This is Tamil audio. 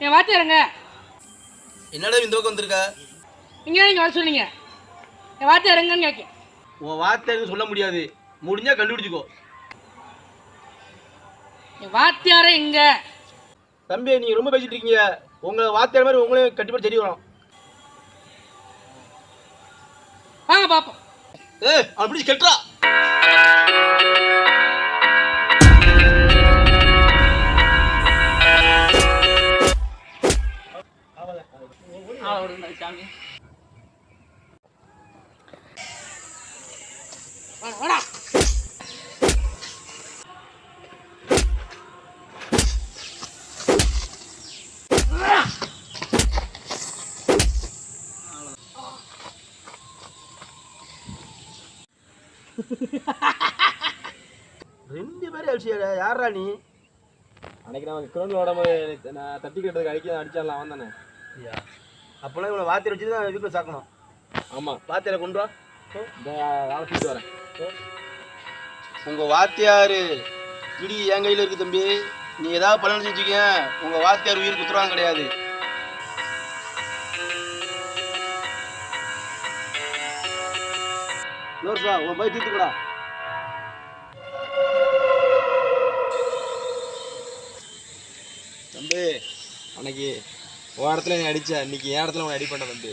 என் வாத்தியாருங்க. என்னடா இந்த பக்கம் வந்திருக்கா? நீங்கள் வர சொன்னீங்க. என் வாத்தியாருங்கன்னு கேட்க. உன் வார்த்தைன்னு சொல்ல முடியாது, முடிஞ்சா கண்டுபிடிச்சிக்கோ. என் வாத்தியாரே எங்க? தம்பி நீங்க ரொம்ப பேசிட்டு இருக்கீங்க. உங்க வார்த்தை மாதிரி உங்களே கண்டிப்பா தெரிய வரும். வாங்க பாப்போம். அப்படி கெட்டா சாமி வாடா. ரெண்டு பேரும் அடிச்சியா? யாரா நீ? அன்னைக்கு நான் கிரௌண்டில் ஓடாம நான் தட்டி கட்டுறதுக்கு அடிச்சாடலாம் அவன் தானே? அப்போலாம் இவனை வாத்தியார் வச்சு தான் வீட்டில் சாக்கணும். ஆமாம், வாத்தியாரை கொண்டு வா. இந்த வேலை தூக்கிட்டு வரேன். உங்கள் வாத்தியார் பிடி என் கையில் இருக்குது தம்பி. நீ ஏதாவது பலன் செஞ்சுக்க, உங்கள் வாத்தியார் உயிர் குத்துறாங்க கிடையாது. நோர்ஸா உன் போய் தீர்த்துக்கூடா. தம்பி அன்னைக்கு உன் இடத்துல நீ அடிச்ச, இன்னைக்கு என் இடத்துல உன்னை அடி பண்ண தம்பி.